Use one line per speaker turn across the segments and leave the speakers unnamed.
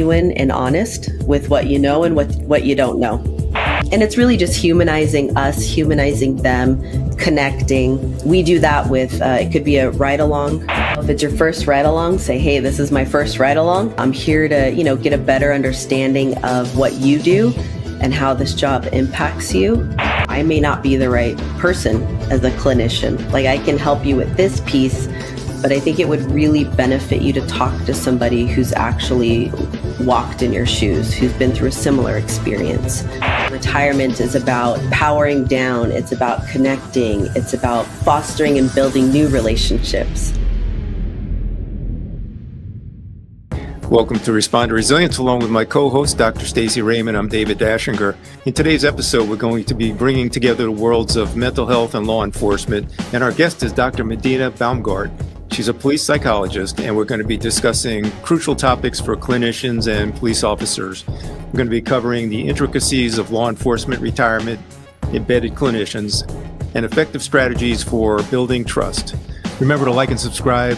genuine and honest with what you know and what you don't know. And it's really just humanizing us, humanizing them, connecting. We do that with, it could be a ride-along. If it's your first ride-along, say, hey, this is my first ride-along. I'm here to, get a better understanding of what you do and how this job impacts you. I may not be the right person as a clinician. Like, I can help you with this piece, but I think it would really benefit you to talk to somebody who's actually walked in your shoes, who's been through a similar experience. Retirement is about powering down. It's about connecting. It's about fostering and building new relationships.
Welcome to Respond to Resilience, along with my co-host, Dr. Stacy Raymond. I'm David Dashinger. In today's episode, we're going to be bringing together the worlds of mental health and law enforcement, and our guest is Dr. Medina Baumgart. She's a police psychologist, and we're going to be discussing crucial topics for clinicians and police officers. We're going to be covering the intricacies of law enforcement retirement, embedded clinicians, and effective strategies for building trust. Remember to like and subscribe.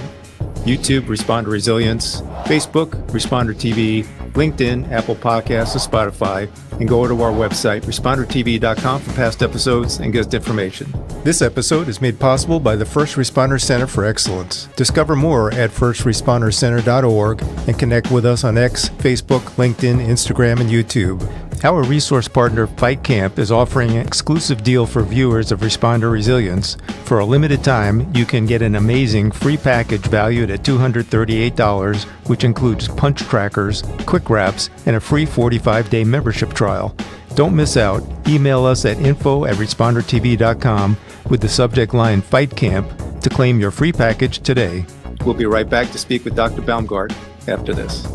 YouTube, Respond to Resilience, Facebook, Responder TV, LinkedIn, Apple Podcasts, and Spotify, and go to our website, respondertv.com, for past episodes and guest information. This episode is made possible by the First Responder Center for Excellence. Discover more at firstrespondercenter.org and connect with us on X, Facebook, LinkedIn, Instagram, and YouTube. Our resource partner, Fight Camp, is offering an exclusive deal for viewers of Responder Resilience. For a limited time, you can get an amazing free package valued at $238, which includes punch trackers, quick wraps, and a free 45-day membership trial. Don't miss out. Email us at info@respondertv.com with the subject line Fight Camp to claim your free package today. We'll be right back to speak with Dr. Baumgart after this.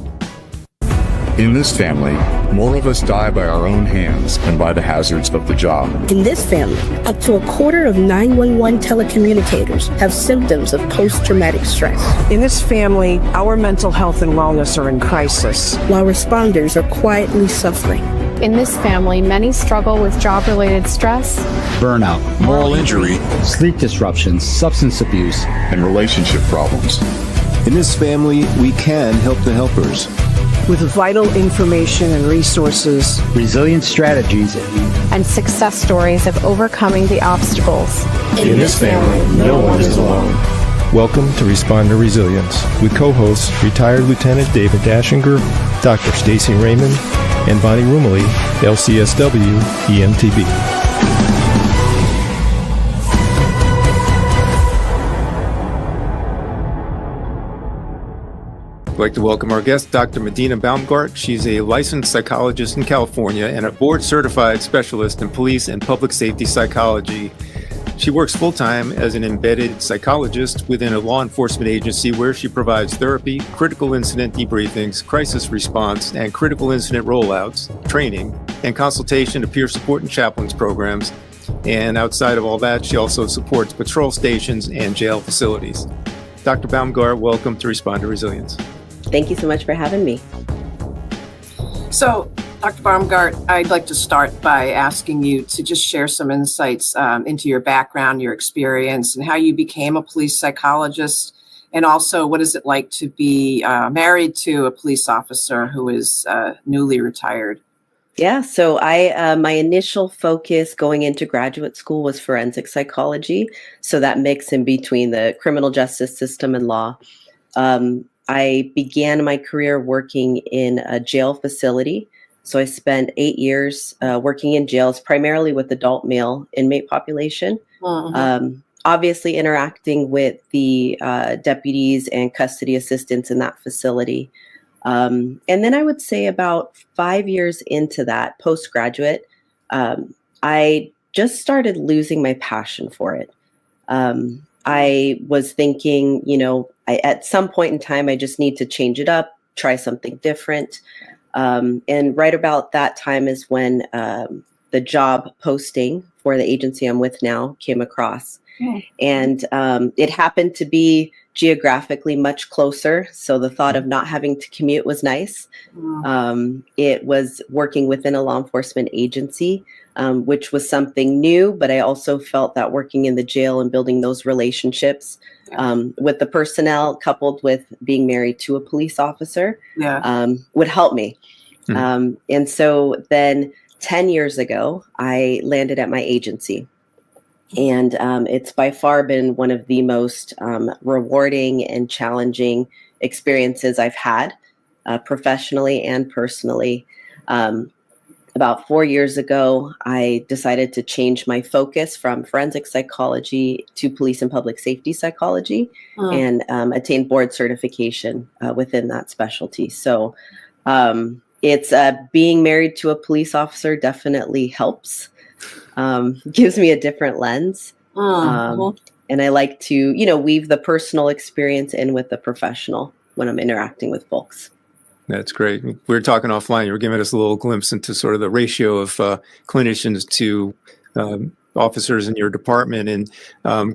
In this family, more of us die by our own hands than by the hazards of the job.
In this family, up to a quarter of 911 telecommunicators have symptoms of post-traumatic stress.
In this family, our mental health and wellness are in crisis,
while responders are quietly suffering.
In this family, many struggle with job-related stress,
burnout, moral injury, sleep disruptions, substance abuse,
and relationship problems.
In this family, we can help the helpers
with vital information and resources,
resilient strategies,
and success stories of overcoming the obstacles.
In this family, no one is alone.
Welcome to Respond to Resilience with co-hosts retired Lieutenant David Dashinger, Dr. Stacy Raymond, and Bonnie Rumley, LCSW, EMTB.
I'd like to welcome our guest, Dr. Medina Baumgart. She's a licensed psychologist in California and a board-certified specialist in police and public safety psychology. She works full-time as an embedded psychologist within a law enforcement agency where she provides therapy, critical incident debriefings, crisis response, and critical incident rollouts, training, and consultation to peer support and chaplains programs. And outside of all that, she also supports patrol stations and jail facilities. Dr. Baumgart, welcome to Respond to Resilience.
Thank you so much for having me.
So, Dr. Baumgart, I'd like to start by asking you to just share some insights into your background, your experience, and how you became a police psychologist, and also what is it like to be married to a police officer who is newly retired?
Yeah, so my initial focus going into graduate school was forensic psychology, so that mix in between the criminal justice system and law. I began my career working in a jail facility. So I spent 8 years working in jails, primarily with adult male inmate population, obviously interacting with the deputies and custody assistants in that facility. And then I would say about 5 years into that, postgraduate, I just started losing my passion for it. I was thinking, at some point in time, I just need to change it up, try something different. And right about that time is when the job posting for the agency I'm with now came across. And it happened to be geographically much closer. So the thought of not having to commute was nice. It was working within a law enforcement agency, which was something new, but I also felt that working in the jail and building those relationships with the personnel coupled with being married to a police officer would help me. And so then 10 years ago, I landed at my agency. And it's by far been one of the most rewarding and challenging experiences I've had professionally and personally. About 4 years ago, I decided to change my focus from forensic psychology to police and public safety psychology and attain board certification within that specialty. So it's being married to a police officer definitely helps, gives me a different lens. And I like to, weave the personal experience in with the professional when I'm interacting with folks.
That's great. We were talking offline. You were giving us a little glimpse into sort of the ratio of clinicians to officers in your department. And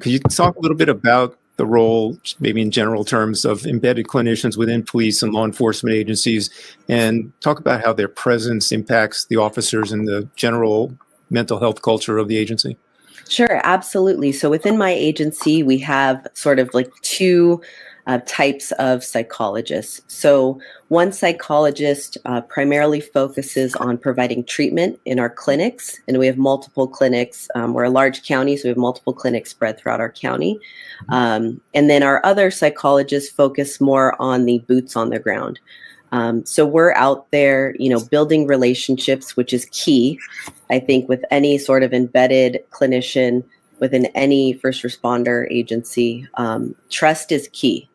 could you talk a little bit about the role, maybe in general terms, of embedded clinicians within police and law enforcement agencies, and talk about how their presence impacts the officers and the general mental health culture of the agency?
Sure, absolutely. So within my agency, we have sort of like two types of psychologists. So one psychologist primarily focuses on providing treatment in our clinics, and we have multiple clinics. We're a large county, so we have multiple clinics spread throughout our county. And then our other psychologists focus more on the boots on the ground. So we're out there, building relationships, which is key, I think, with any sort of embedded clinician within any first responder agency. Trust is key.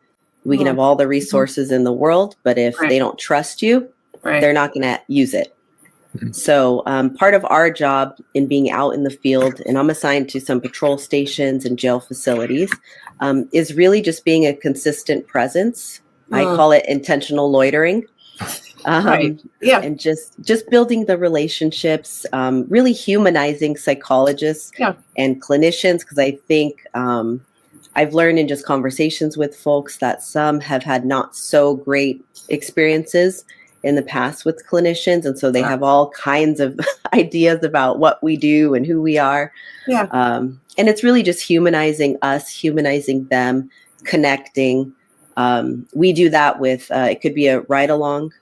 We can have all the resources in the world, but if they don't trust you, they're not going to use it. So part of our job in being out in the field, and I'm assigned to some patrol stations and jail facilities, is really just being a consistent presence. I call it intentional loitering. And just building the relationships, really humanizing psychologists and clinicians, because I think I've learned in just conversations with folks that some have had not so great experiences in the past with clinicians. And so they have all kinds of ideas about what we do and who we are. And it's really just humanizing us, humanizing them, connecting. We do that with, it could be a ride along.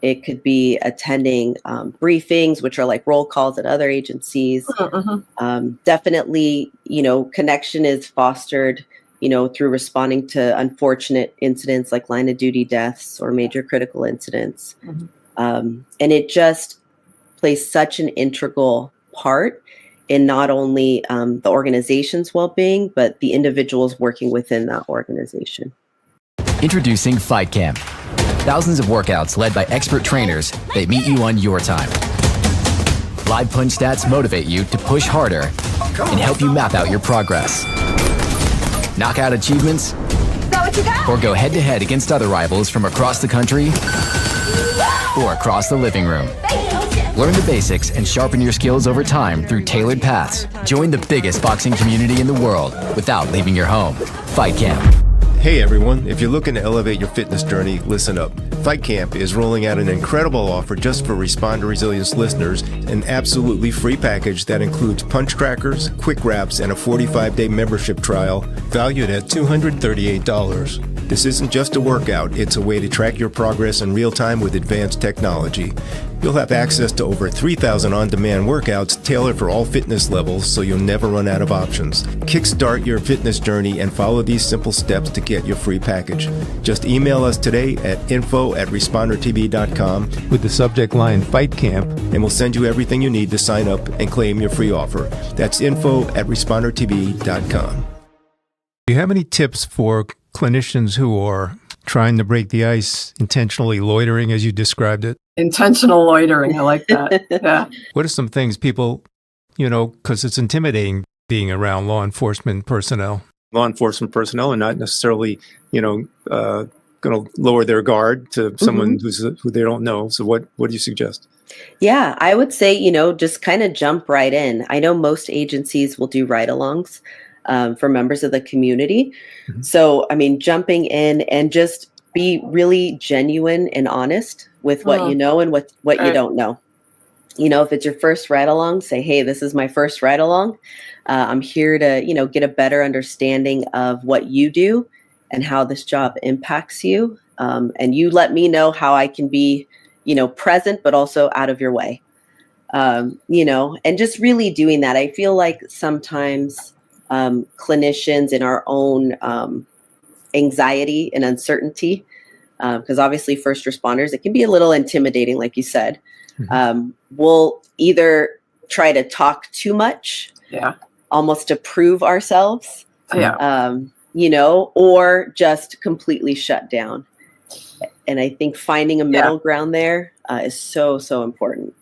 It could be attending briefings, which are like roll calls at other agencies. Definitely, connection is fostered, through responding to unfortunate incidents like line of duty deaths or major critical incidents. And it just plays such an integral part in not only the organization's well-being, but the individuals working within that organization.
Introducing Fight Camp. Thousands of workouts led by expert trainers that meet you on your time. Live punch stats motivate you to push harder and help you map out your progress. Knockout achievements, or go head-to-head against other rivals from across the country or across the living room. Learn the basics and sharpen your skills over time through tailored paths. Join the biggest boxing community in the world without leaving your home. Fight Camp.
Hey everyone, if you're looking to elevate your fitness journey, listen up. Fight Camp is rolling out an incredible offer just for Responder Resilience listeners, an absolutely free package that includes punch crackers, quick wraps, and a 45-day membership trial valued at $238. This isn't just a workout, it's a way to track your progress in real time with advanced technology. You'll have access to over 3,000 on-demand workouts tailored for all fitness levels, so you'll never run out of options. Kickstart your fitness journey and follow these simple steps to get your free package. Just email us today at info@respondertv.com
with the subject line Fight Camp,
and we'll send you everything you need to sign up and claim your free offer. That's info@respondertv.com.
Do you have any tips for clinicians who are trying to break the ice, intentionally loitering, as you described it?
Intentional loitering. I like that. Yeah.
What are some things people, because it's intimidating being around law enforcement personnel. Law enforcement personnel are not necessarily, going to lower their guard to someone who they don't know. So what do you suggest?
Yeah, I would say, just kind of jump right in. I know most agencies will do ride-alongs for members of the community. So, jumping in and just be really genuine and honest with what you know and what you don't know. If it's your first ride along, say, hey, this is my first ride along. I'm here to, get a better understanding of what you do and how this job impacts you. And you let me know how I can be, present, but also out of your way. And just really doing that. I feel like sometimes clinicians in our own anxiety and uncertainty, because obviously first responders, it can be a little intimidating, like you said. We'll either try to talk too much, almost to prove ourselves, or just completely shut down. And I think finding a middle ground there is so, so important.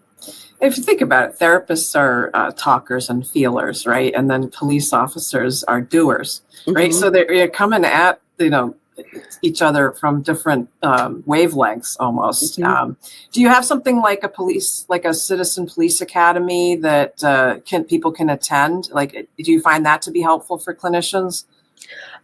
If you think about it, therapists are talkers and feelers, right? And then police officers are doers, right? So they're coming at, each other from different wavelengths almost. Do you have something like a citizen police academy that people can attend? Like, do you find that to be helpful for clinicians?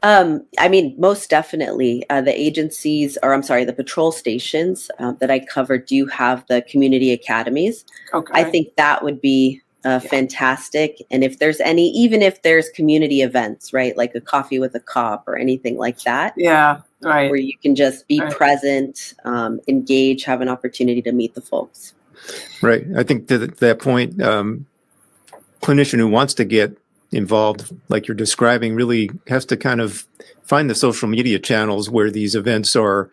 Most definitely. The patrol stations that I cover do have the community academies.
Okay.
I think that would be fantastic. And if there's even if there's community events, right, like a coffee with a cop or anything like that.
Yeah, right.
Where you can just be present, engage, have an opportunity to meet the folks.
Right. I think to that point, clinician who wants to get involved, like you're describing, really has to kind of find the social media channels where these events are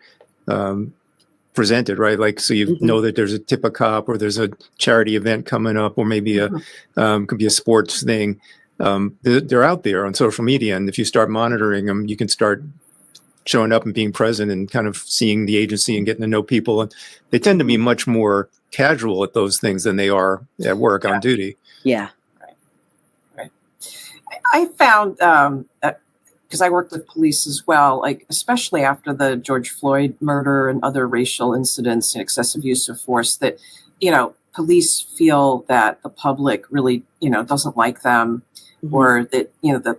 presented, right? Like, so you know that there's a tip a cop, or there's a charity event coming up, or maybe could be a sports thing. They're out there on social media, and if you start monitoring them, you can start showing up and being present and kind of seeing the agency and getting to know people. And they tend to be much more casual at those things than they are at work on duty.
Yeah.
I found because I worked with police as well, like especially after the George Floyd murder and other racial incidents and excessive use of force, that police feel that the public really doesn't like them, or that the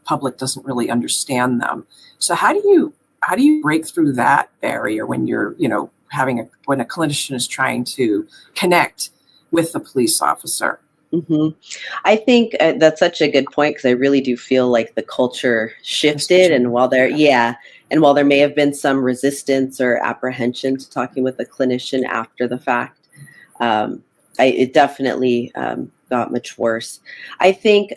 public doesn't really understand them. So how do you break through that barrier when you're when a clinician is trying to connect with the police officer?
I think that's such a good point, because I really do feel like the culture shifted, and while there may have been some resistance or apprehension to talking with a clinician after the fact, it definitely got much worse. I think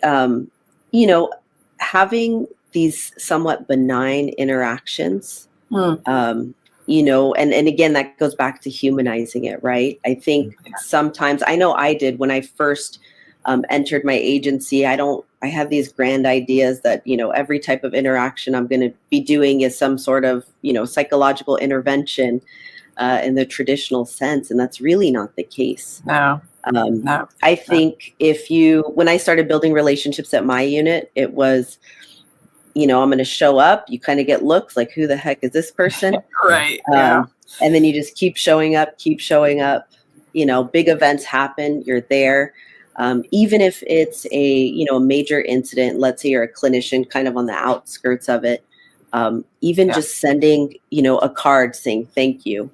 having these somewhat benign interactions, and again, that goes back to humanizing it, right? I think sometimes, I know I did when I first entered my agency, I have these grand ideas that, every type of interaction I'm going to be doing is some sort of, psychological intervention in the traditional sense. And that's really not the case.
No.
I think when I started building relationships at my unit, it was, I'm going to show up, you kind of get looks like, who the heck is this person?
Right.
And then you just keep showing up. Big events happen, you're there. Even if it's a major incident, let's say you're a clinician kind of on the outskirts of it, just sending, a card saying thank you,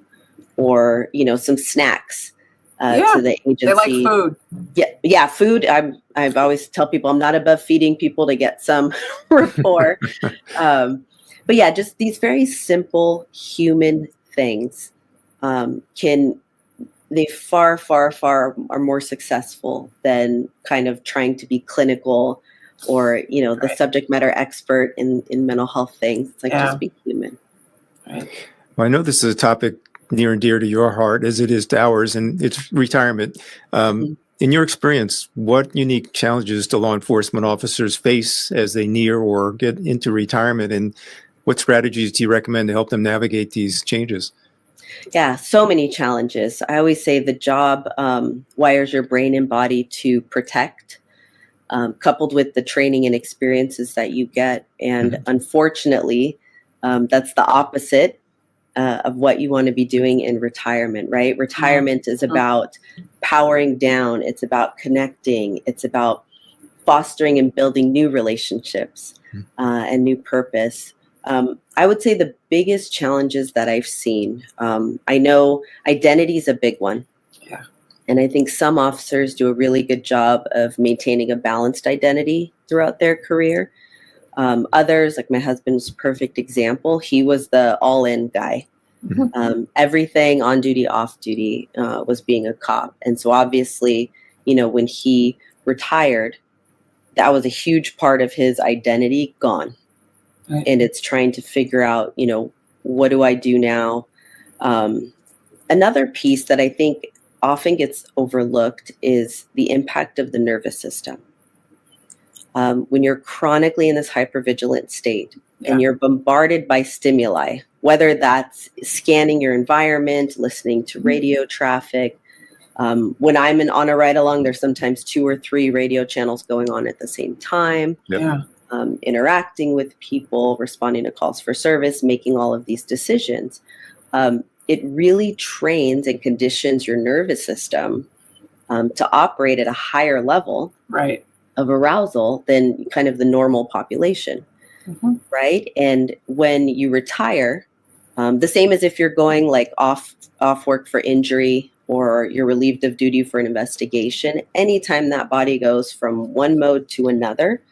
or, some snacks to the agency.
They like food.
Yeah, food. I've always tell people I'm not above feeding people to get some rapport. But yeah, just these very simple human things they far, far, far are more successful than kind of trying to be clinical or, the subject matter expert in mental health things. It's like, just be human.
Right.
Well, I know this is a topic near and dear to your heart, as it is to ours, and it's retirement. In your experience, what unique challenges do law enforcement officers face as they near or get into retirement, and what strategies do you recommend to help them navigate these changes?
Yeah, so many challenges. I always say the job wires your brain and body to protect, coupled with the training and experiences that you get. And unfortunately, that's the opposite of what you want to be doing in retirement, right? Retirement is about powering down. It's about connecting. It's about fostering and building new relationships and new purpose. I would say the biggest challenges that I've seen, I know identity is a big one.
Yeah.
And I think some officers do a really good job of maintaining a balanced identity throughout their career. Others, like my husband's perfect example, he was the all-in guy. Everything on duty, off duty was being a cop. And so obviously, when he retired, that was a huge part of his identity gone. Right. And it's trying to figure out, what do I do now? Another piece that I think often gets overlooked is the impact of the nervous system. When you're chronically in this hypervigilant state and you're bombarded by stimuli, whether that's scanning your environment, listening to radio traffic. When I'm on a ride along, there's sometimes 2 or 3 radio channels going on at the same time.
Yep.
Yeah.
Interacting with people, responding to calls for service, making all of these decisions. It really trains and conditions your nervous system to operate at a higher level of arousal than kind of the normal population, right? And when you retire, the same as if you're going like off work for injury or you're relieved of duty for an investigation, anytime that body goes from one mode to another,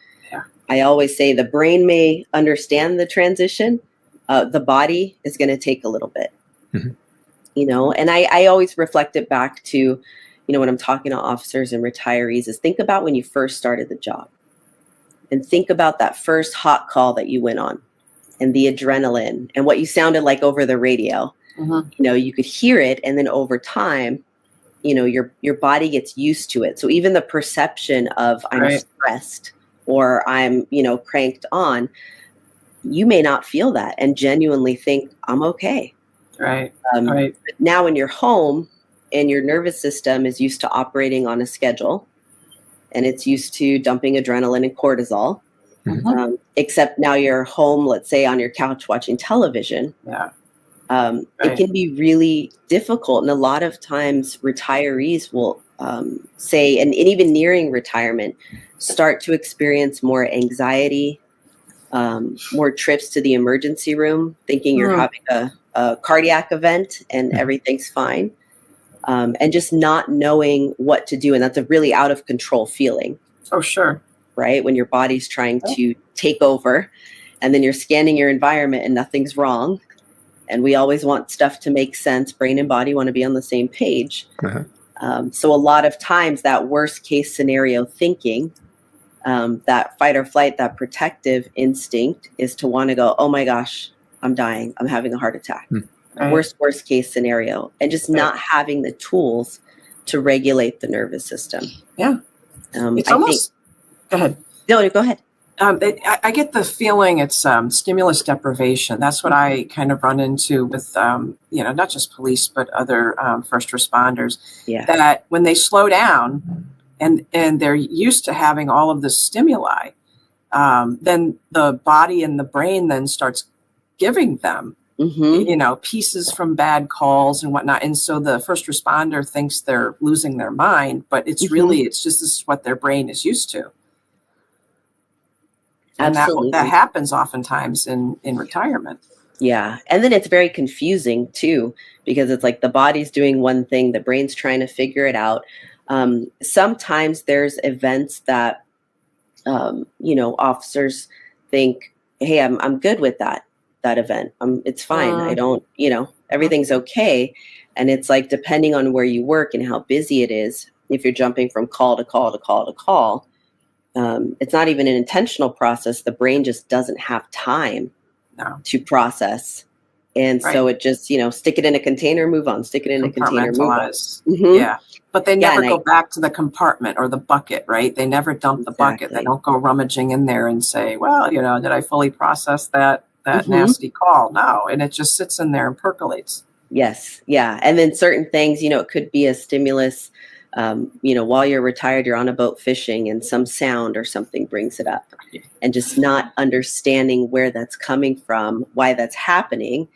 I always say the brain may understand the transition, the body is going to take a little bit. And I always reflect it back to, when I'm talking to officers and retirees, is think about when you first started the job and think about that first hot call that you went on and the adrenaline and what you sounded like over the radio. You could hear it. And then over time, your body gets used to it. So even the perception of I'm stressed or I'm, cranked on, you may not feel that and genuinely think I'm okay.
Right.
But now when you're home and your nervous system is used to operating on a schedule and it's used to dumping adrenaline and cortisol, except now you're home, let's say on your couch watching television. It can be really difficult. And a lot of times retirees will say, and even nearing retirement, start to experience more anxiety, more trips to the emergency room, thinking you're having a cardiac event and everything's fine, and just not knowing what to do. And that's a really out of control feeling.
Oh, sure.
Right? When your body's trying to take over and then you're scanning your environment and nothing's wrong. And we always want stuff to make sense. Brain and body want to be on the same page. So a lot of times that worst case scenario thinking, that fight or flight, that protective instinct is to want to go, oh my gosh, I'm dying. I'm having a heart attack. Worst case scenario. And just not having the tools to regulate the nervous system.
It's almost, go ahead.
No, go ahead.
I get the feeling it's stimulus deprivation. That's what I kind of run into with, not just police, but other first responders. That when they slow down and they're used to having all of this stimuli, then the body and the brain then starts giving them, pieces from bad calls and whatnot. And so the first responder thinks they're losing their mind, but it's really, it's just this is what their brain is used to. And that happens oftentimes in retirement.
Yeah. And then it's very confusing too, because it's like the body's doing one thing, the brain's trying to figure it out. Sometimes there's events that, officers think, hey, I'm good with that event. It's fine. I don't, everything's okay. And it's like, depending on where you work and how busy it is, if you're jumping from call to call to call to call, it's not even an intentional process. The brain just doesn't have time to process. And so it just, stick it in a container, move on, stick it in a container, move on.
Yeah. But they never go back to the compartment or the bucket, right? They never dump the bucket. They don't go rummaging in there and say, well, did I fully process that nasty call? No. And it just sits in there and percolates.
Yes. Yeah. And then certain things, it could be a stimulus. While you're retired, you're on a boat fishing and some sound or something brings it up, and just not understanding where that's coming from, why that's happening,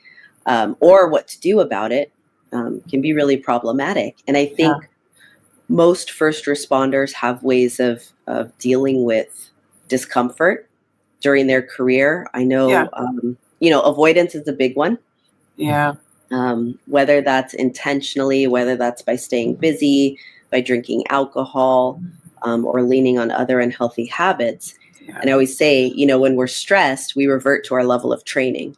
or what to do about it can be really problematic. And I think most first responders have ways of dealing with discomfort during their career. I know, avoidance is a big one.
Yeah.
whether that's intentionally, whether that's by staying busy, by drinking alcohol, or leaning on other unhealthy habits. And I always say, when we're stressed, we revert to our level of training.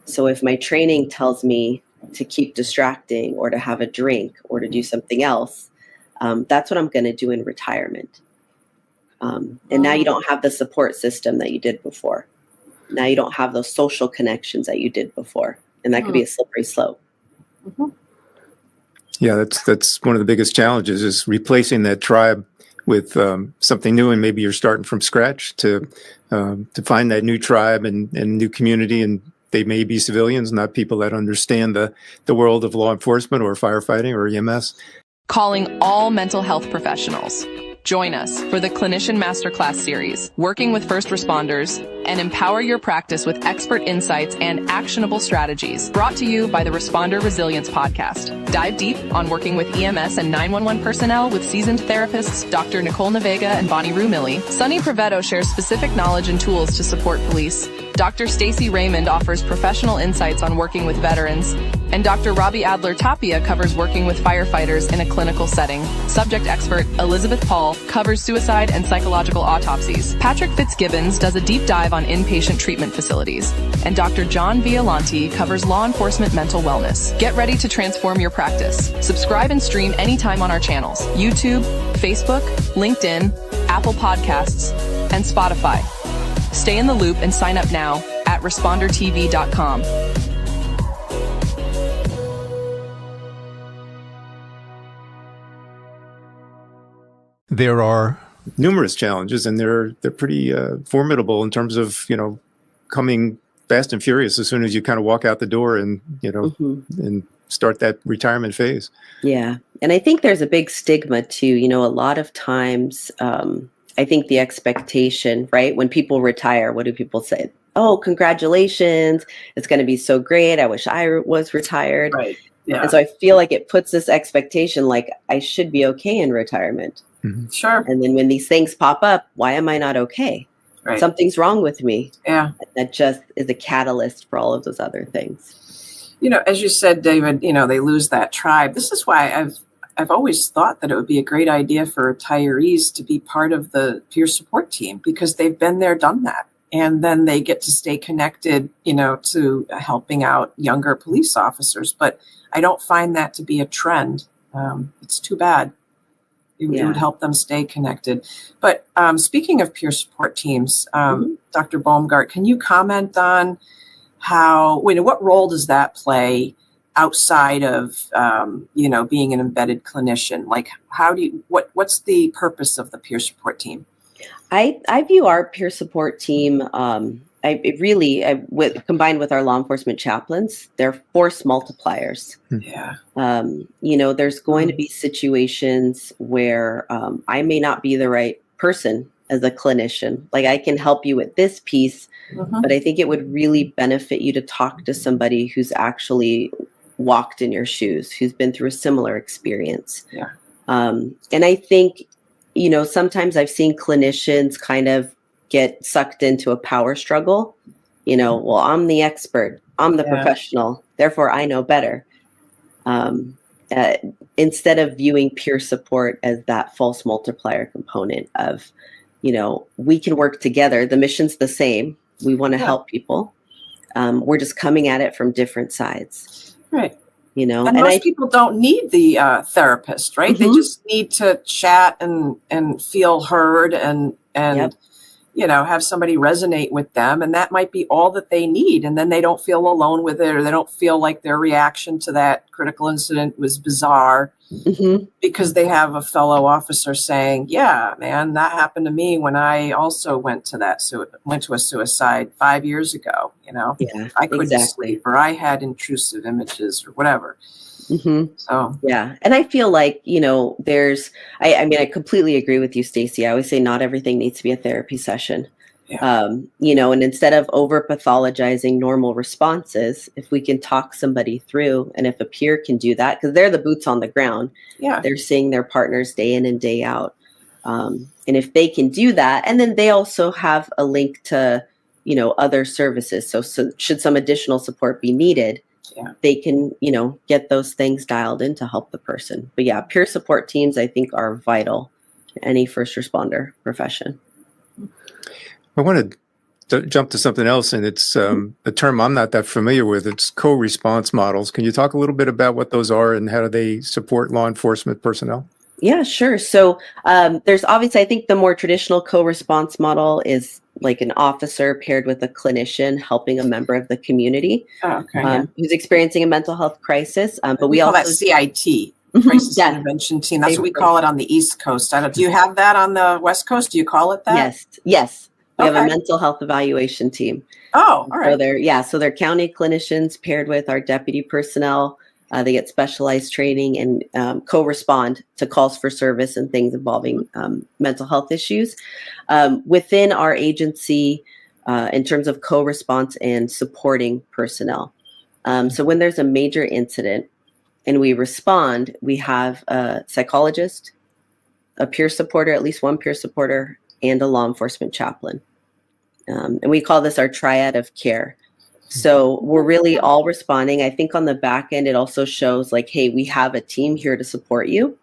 So if my training tells me to keep distracting or to have a drink or to do something else, that's what I'm going to do in retirement. And now you don't have the support system that you did before. Now you don't have those social connections that you did before. And that could be a slippery slope.
Yeah, that's one of the biggest challenges is replacing that tribe with something new, and maybe you're starting from scratch to find that new tribe and new community, and they may be civilians, not people that understand the world of law enforcement or firefighting or EMS.
Calling all mental health professionals. Join us for the Clinician Masterclass series, working with first responders, and empower your practice with expert insights and actionable strategies. Brought to you by the Responder Resilience Podcast. Dive deep on working with EMS and 911 personnel with seasoned therapists Dr. Nicole Navega and Bonnie Rumilly. Sunny Prevetto shares specific knowledge and tools to support police. Dr. Stacey Raymond offers professional insights on working with veterans. And Dr. Robbie Adler-Tapia covers working with firefighters in a clinical setting. Subject expert Elizabeth Paul covers suicide and psychological autopsies. Patrick Fitzgibbons does a deep dive on inpatient treatment facilities. And Dr. John Violanti covers law enforcement mental wellness. Get ready to transform your practice. Subscribe and stream anytime on our channels: YouTube, Facebook, LinkedIn, Apple Podcasts, and Spotify. Stay in the loop and sign up now at respondertv.com.
There are numerous challenges, and they're pretty formidable in terms of coming fast and furious as soon as you kind of walk out the door and and start that retirement phase.
Yeah, and I think there's a big stigma too. A lot of times, I think the expectation, right, when people retire, what do people say? Oh, congratulations! It's going to be so great. I wish I was retired.
Right. Yeah.
And so I feel like it puts this expectation, like I should be okay in retirement.
Mm-hmm.
Sure.
And then when these things pop up, why am I not okay?
Right.
Something's wrong with me.
Yeah.
That just is a catalyst for all of those other things.
As you said, David, they lose that tribe. This is why I've always thought that it would be a great idea for retirees to be part of the peer support team, because they've been there, done that. And then they get to stay connected, to helping out younger police officers. But I don't find that to be a trend. It's too bad. It would help them stay connected. But speaking of peer support teams, Dr. Baumgart, can you comment on what role does that play outside of, being an embedded clinician? Like, what's the purpose of the peer support team?
I view our peer support team, combined with our law enforcement chaplains, they're force multipliers.
Yeah.
There's going to be situations where I may not be the right person as a clinician. Like, I can help you with this piece, but I think it would really benefit you to talk to somebody who's actually walked in your shoes, who's been through a similar experience.
Yeah.
And I think, sometimes I've seen clinicians kind of get sucked into a power struggle. Well, I'm the expert, I'm the professional, therefore I know better. Instead of viewing peer support as that false multiplier component of, we can work together. The mission's the same. We want to help people. We're just coming at it from different sides.
Right.
And
most people don't need the therapist, right? They just need to chat and feel heard and have somebody resonate with them. And that might be all that they need. And then they don't feel alone with it, or they don't feel like their reaction to that critical incident was bizarre because they have a fellow officer saying, yeah, man, that happened to me when I also went to a suicide 5 years ago. I couldn't sleep, or I had intrusive images, or whatever. So
and I feel like I completely agree with you, Stacey. I always say not everything needs to be a therapy session. And instead of over pathologizing normal responses, if we can talk somebody through, and if a peer can do that, because they're the boots on the ground, they're seeing their partners day in and day out, and if they can do that, and then they also have a link to other services, so should some additional support be needed, they can, get those things dialed in to help the person. But yeah, peer support teams, I think, are vital to any first responder profession.
I want to jump to something else, and it's a term I'm not that familiar with. It's co-response models. Can you talk a little bit about what those are and how do they support law enforcement personnel?
Yeah, sure. So there's obviously, I think the more traditional co-response model is like an officer paired with a clinician helping a member of the community who's experiencing a mental health crisis. But we
call
also
that CIT, Crisis Intervention Team. That's what we call it on the East Coast. Do you have that on the West Coast? Do you call it that?
Yes. We have a mental health evaluation team.
Oh, all right.
So they're county clinicians paired with our deputy personnel. They get specialized training and co-respond to calls for service and things involving mental health issues. Within our agency, in terms of co-response and supporting personnel. So when there's a major incident and we respond, we have a psychologist, a peer supporter, at least one peer supporter, and a law enforcement chaplain. And we call this our triad of care. So we're really all responding. I think on the back end, it also shows like, hey, we have a team here to support you.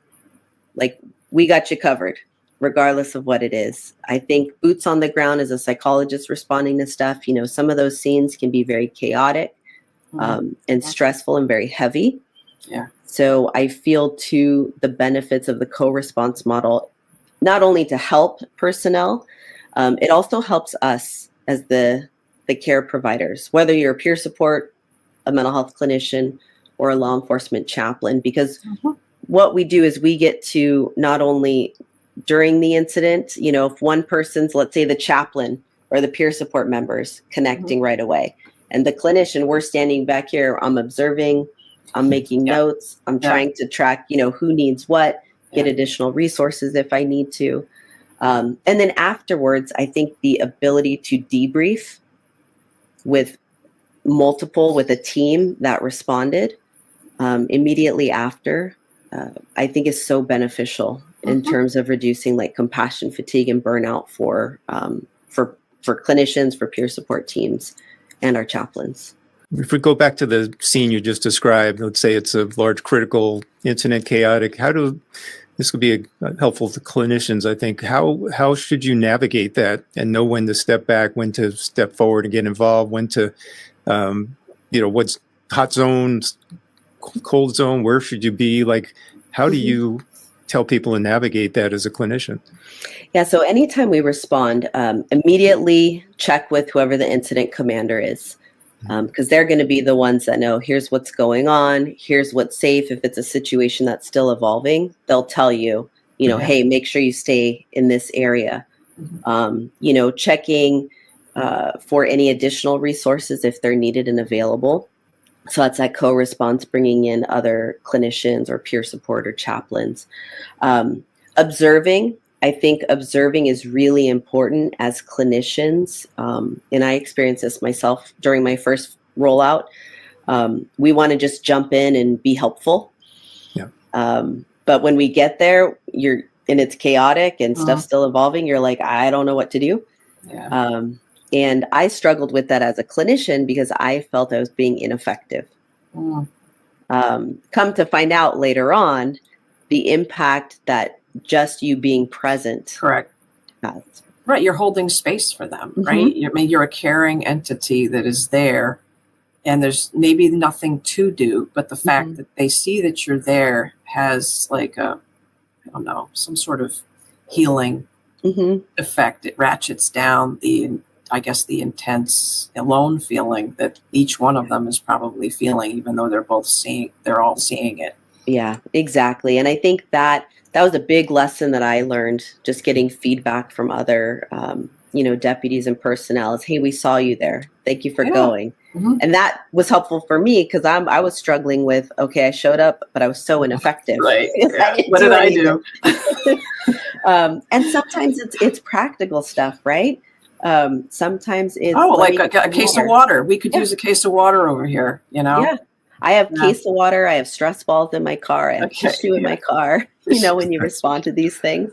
Like, we got you covered, regardless of what it is. I think boots on the ground as a psychologist responding to stuff, some of those scenes can be very chaotic and stressful and very heavy.
Yeah.
So I feel to the benefits of the co-response model, not only to help personnel, it also helps us as the care providers, whether you're a peer support, a mental health clinician, or a law enforcement chaplain, because what we do is we get to not only during the incident, if one person's, let's say the chaplain or the peer support members connecting right away, and the clinician, we're standing back here, I'm observing, I'm making notes, I'm trying to track, who needs what, get additional resources if I need to. And then afterwards, I think the ability to debrief with a team that responded immediately after, I think is so beneficial in terms of reducing like compassion fatigue and burnout for clinicians, for peer support teams, and our chaplains.
If we go back to the scene you just described, let's say it's a large critical incident, chaotic, this could be helpful to clinicians, I think. How should you navigate that and know when to step back, when to step forward and get involved, when to, what's hot zone, cold zone, where should you be? Like, how do you tell people to navigate that as a clinician?
Yeah, so anytime we respond, immediately check with whoever the incident commander is. Because they're going to be the ones that know, here's what's going on, here's what's safe. If it's a situation that's still evolving, they'll tell you, hey, make sure you stay in this area. Checking for any additional resources if they're needed and available. So that's that co-response, bringing in other clinicians or peer support or chaplains. Observing. I think observing is really important as clinicians. And I experienced this myself during my first rollout. We want to just jump in and be helpful.
Yeah.
But when we get there, and it's chaotic and stuff's still evolving, you're like, I don't know what to do.
Yeah.
And I struggled with that as a clinician because I felt I was being ineffective. Come to find out later on, the impact that just you being present.
Correct. Right. You're holding space for them, right? You're a caring entity that is there, and there's maybe nothing to do, but the fact that they see that you're there has like some sort of healing effect. It ratchets down the intense alone feeling that each one of them is probably feeling, even though they're all seeing it.
Yeah, exactly. And I think that was a big lesson that I learned, just getting feedback from other, deputies and personnel is, hey, we saw you there. Thank you for going. And that was helpful for me because I was struggling with, okay, I showed up, but I was so ineffective.
Right. Yeah. What did I do?
And sometimes it's practical stuff, right? Sometimes it's
like a case of water. We could use a case of water over here,
Yeah. I have case of water. I have stress balls in my car. I have tissue in my car, when you respond to these things.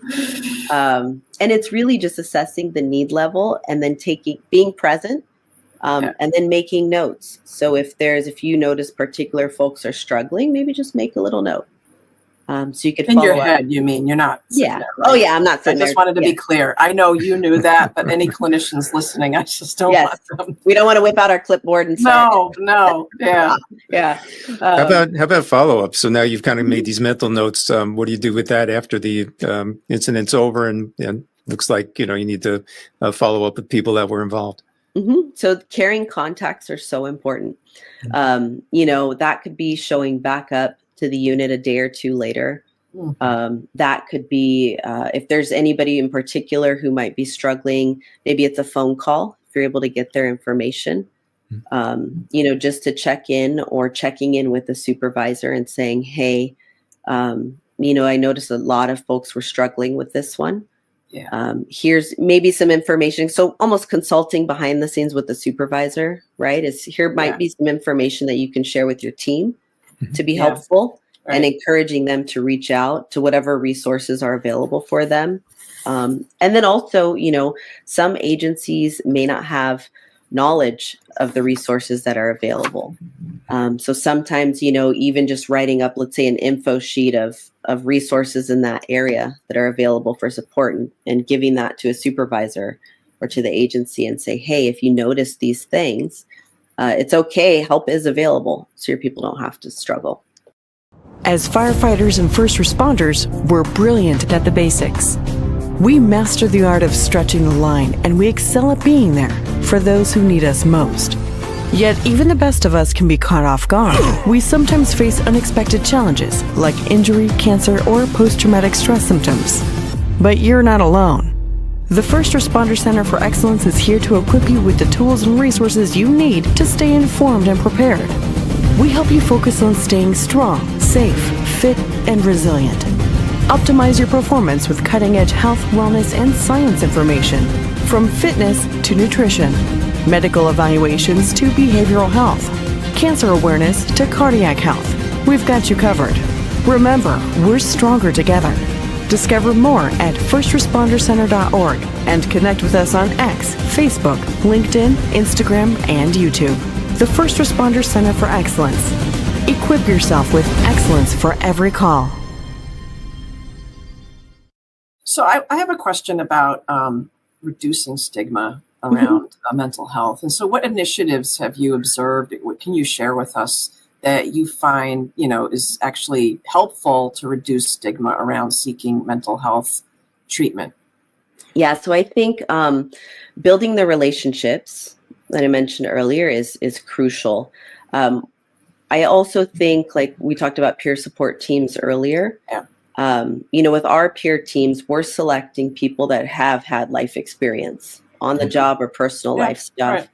And it's really just assessing the need level and then being present, And then making notes. So if you notice particular folks are struggling, maybe just make a little note. So you could
in
follow
your
up.
head, you mean? You're not sitting
Yeah.
there, right?
Oh yeah, I'm not sitting
I just
there.
wanted to be clear. I know you knew that, but any clinicians listening, I just don't want them.
We don't want to whip out our clipboard and start.
No, yeah.
Yeah.
How about follow-up? So now you've kind of made these mental notes. What do you do with that after the incident's over and looks like, you need to follow up with people that were involved?
So carrying contacts are so important. That could be showing back up to the unit a day or two later. That could be if there's anybody in particular who might be struggling, maybe it's a phone call if you're able to get their information. Just to check in or checking in with the supervisor and saying, hey, I noticed a lot of folks were struggling with this one.
Yeah.
Here's maybe some information. So almost consulting behind the scenes with the supervisor, right? Here might be some information that you can share with your team to be helpful. Right. And encouraging them to reach out to whatever resources are available for them. And then also, some agencies may not have knowledge of the resources that are available. So sometimes, even just writing up, let's say, an info sheet of resources in that area that are available for support and giving that to a supervisor or to the agency and say, hey, if you notice these things, it's okay. Help is available. So your people don't have to struggle.
As firefighters and first responders, we're brilliant at the basics. We master the art of stretching the line, and we excel at being there for those who need us most. Yet even the best of us can be caught off guard. We sometimes face unexpected challenges, like injury, cancer, or post-traumatic stress symptoms. But you're not alone. The First Responder Center for Excellence is here to equip you with the tools and resources you need to stay informed and prepared. We help you focus on staying strong, safe, fit, and resilient. Optimize your performance with cutting-edge health, wellness, and science information. From fitness to nutrition, medical evaluations to behavioral health, cancer awareness to cardiac health. We've got you covered. Remember, we're stronger together. Discover more at firstrespondercenter.org and connect with us on X, Facebook, LinkedIn, Instagram, and YouTube. The First Responder Center for Excellence. Equip yourself with excellence for every call.
So I have a question about reducing stigma around mental health. And so what initiatives have you observed? What can you share with us that you find, is actually helpful to reduce stigma around seeking mental health treatment?
Yeah, so I think building the relationships that I mentioned earlier is crucial. I also think, like we talked about peer support teams earlier, with our peer teams, we're selecting people that have had life experience on the job or personal life stuff.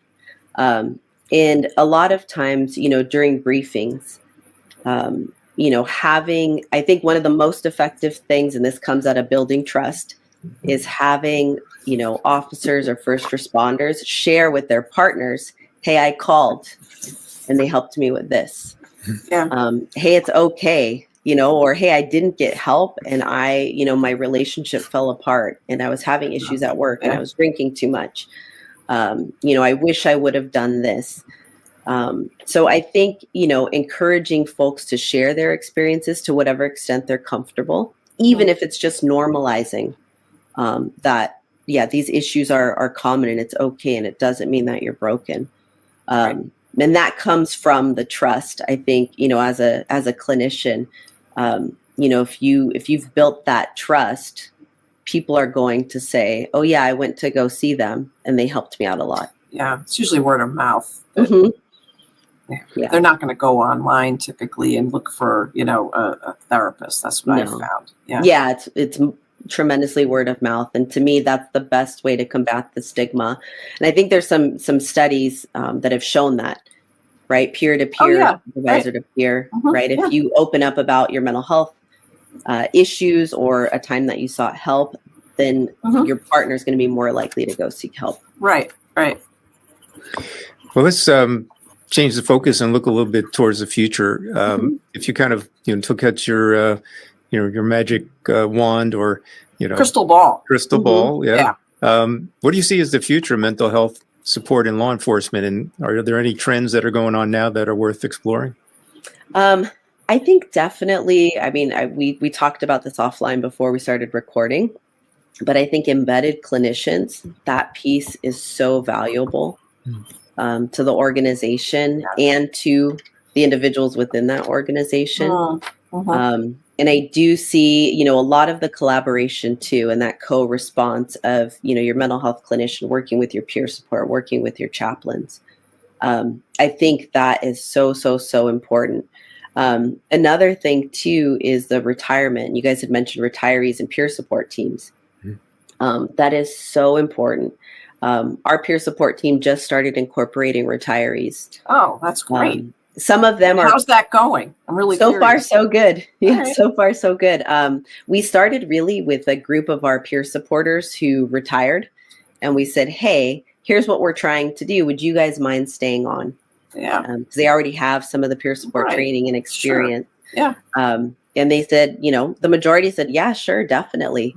Right. And a lot of times, during briefings, I think one of the most effective things, and this comes out of building trust, is having, officers or first responders share with their partners, hey, I called and they helped me with this. Hey, it's okay, or hey, I didn't get help and my relationship fell apart and I was having issues at work and I was drinking too much. I wish I would have done this. So I think, encouraging folks to share their experiences to whatever extent they're comfortable, even if it's just normalizing that, these issues are common and it's okay. And it doesn't mean that you're broken. And that comes from the trust, I think, as a clinician, if you've built that trust, people are going to say, oh yeah, I went to go see them and they helped me out a lot.
Yeah. It's usually word of mouth.
Yeah.
They're not going to go online typically and look for, a therapist. That's what I found.
Yeah. It's tremendously word of mouth. And to me, that's the best way to combat the stigma. And I think there's some studies that have shown that, right? Peer to peer, supervisor to peer, right? If you open up about your mental health issues or a time that you sought help, then your partner is going to be more likely to go seek help.
Right.
Well, let's change the focus and look a little bit towards the future. If you kind of took out your magic wand or
crystal ball.
What do you see as the future of mental health support in law enforcement? And are there any trends that are going on now that are worth exploring?
I think definitely, I mean, we talked about this offline before we started recording, but I think embedded clinicians, that piece is so valuable to the organization and to the individuals within that organization. And I do see, you know, a lot of the collaboration too, and that co-response of, you know, your mental health clinician working with your peer support, working with your chaplains. I think that is so, so, so important. Another thing too is the retirement. You guys had mentioned retirees and peer support teams. That is so important. Our peer support team just started incorporating retirees.
Oh, that's great.
Some of them
How's that going? I'm really
so
curious.
far so good. Yeah,
right.
so far so good. We started really with a group of our peer supporters who retired, and we said, "Hey, here's what we're trying to do. Would you guys mind staying on?"
Yeah.
Because they already have some of the peer support training and experience.
Sure. Yeah.
And they said, you know, the majority said, "Yeah, sure, definitely."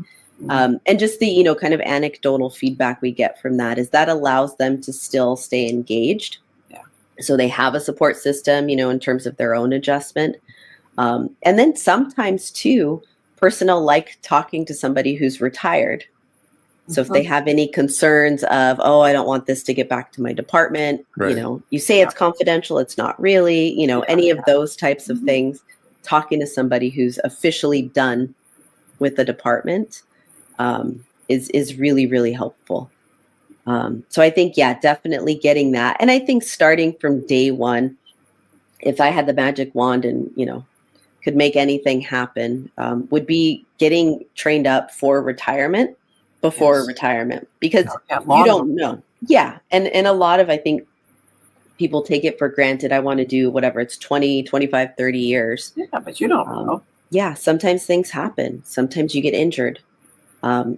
And just the, you know, kind of anecdotal feedback we get from that is that allows them to still stay engaged. So they have a support system, you know, in terms of their own adjustment. And then sometimes too, personnel like talking to somebody who's retired. So if they have any concerns of, oh, I don't want this to get back to my department, you know, you say it's confidential, it's not really, you know, any of those types of things, talking to somebody who's officially done with the department is really, really helpful. So I think, yeah, definitely getting that. And I think starting from day one, if I had the magic wand and, you know, could make anything happen, would be getting trained up for retirement before retirement, because you don't know. Yeah. And a lot of, I think people take it for granted. I want to do whatever, it's 20, 25, 30 years.
Yeah, but you don't know.
Yeah. Sometimes things happen. Sometimes you get injured.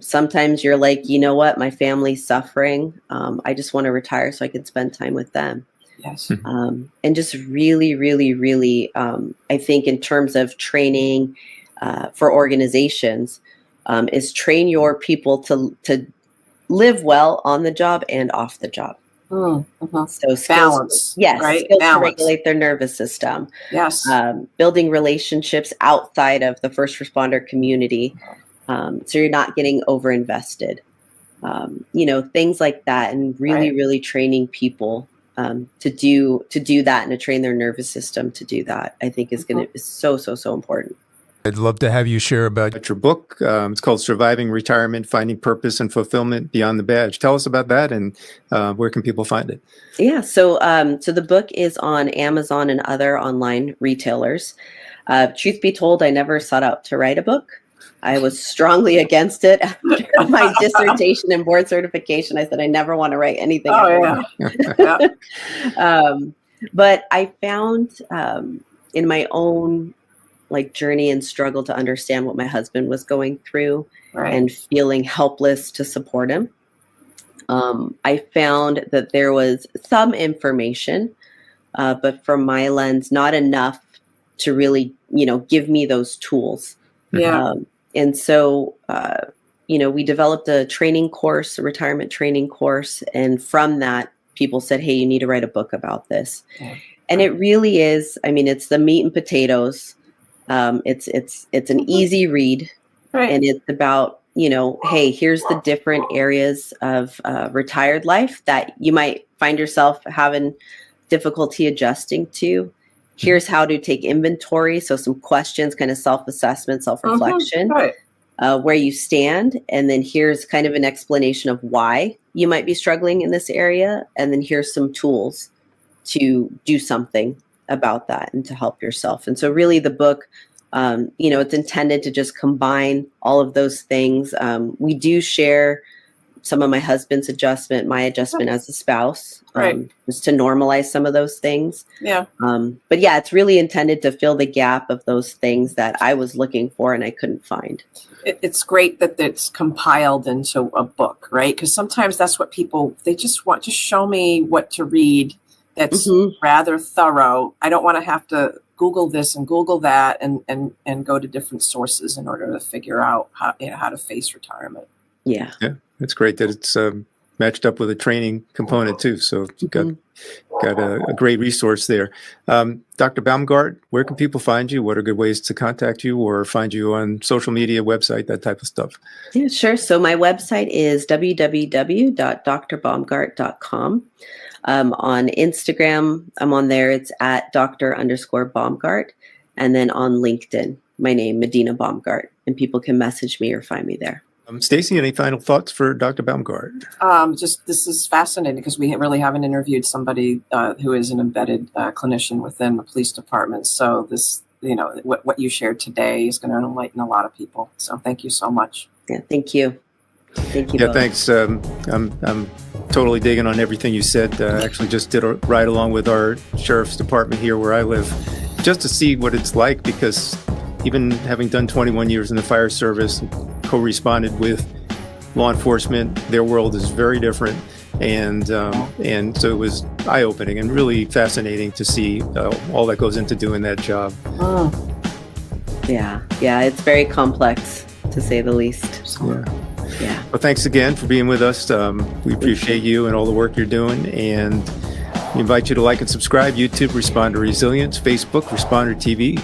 Sometimes you're like, you know what, my family's suffering. I just want to retire so I can spend time with them.
Yes.
And just really, really, really, I think in terms of training for organizations, is train your people to live well on the job and off the job. So skills,
balance.
Yes,
right?
skills
Balance.
to regulate their nervous system.
Yes.
Building relationships outside of the first responder community. So you're not getting overinvested, you know, things like that, and really, really training people to do that and to train their nervous system to do that. I think is so important.
I'd love to have you share about your book. It's called Surviving Retirement: Finding Purpose and Fulfillment Beyond the Badge. Tell us about that, and where can people find it?
Yeah, so the book is on Amazon and other online retailers. Truth be told, I never sought out to write a book. I was strongly against it after my dissertation and board certification. I said, I never want to write anything. But I found in my own journey and struggle to understand what my husband was going through and feeling helpless to support him. I found that there was some information, but from my lens, not enough to really, give me those tools.
Yeah.
And so, we developed a training course, a retirement training course. And from that, people said, hey, you need to write a book about this. Yeah. And it really is, it's the meat and potatoes. It's an easy read. And it's about, hey, here's the different areas of retired life that you might find yourself having difficulty adjusting to. Here's how to take inventory. So some questions, kind of self-assessment, self-reflection, where you stand. And then here's kind of an explanation of why you might be struggling in this area. And then here's some tools to do something about that and to help yourself. And so really the book, it's intended to just combine all of those things. We do share some of my husband's adjustment, my adjustment as a spouse, just to normalize some of those things.
Yeah.
But yeah, it's really intended to fill the gap of those things that I was looking for and I couldn't find.
It's great that it's compiled into a book, right? Because sometimes that's what people, they just want, just show me what to read that's rather thorough. I don't want to have to Google this and Google that and go to different sources in order to figure out how to face retirement.
Yeah.
Yeah. It's great that it's matched up with a training component too. So you've got a great resource there. Dr. Baumgart, where can people find you? What are good ways to contact you or find you on social media, website, that type of stuff?
Yeah, sure. So my website is www.drbaumgart.com. On Instagram, I'm on there. It's at Dr._Baumgart. And then on LinkedIn, my name, Medina Baumgart. And people can message me or find me there.
Stacey, any final thoughts for Dr. Baumgart?
This is fascinating because we really haven't interviewed somebody who is an embedded clinician within the police department. So this, what you shared today is going to enlighten a lot of people. So thank you so much.
Yeah, thank you. Thank you.
Yeah,
both.
thanks. I'm totally digging on everything you said. Actually just did a ride along with our sheriff's department here where I live, just to see what it's like, because even having done 21 years in the fire service, co-responded with law enforcement, their world is very different. And so it was eye-opening and really fascinating to see all that goes into doing that job.
Yeah, it's very complex, to say the least. Yeah.
Well, thanks again for being with us. We appreciate you and all the work you're doing. And we invite you to like and subscribe. YouTube, Responder Resilience. Facebook, Responder TV.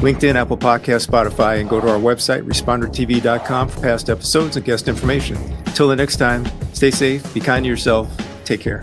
LinkedIn, Apple Podcasts, Spotify, and go to our website, respondertv.com, for past episodes and guest information. Until the next time, stay safe, be kind to yourself, take care.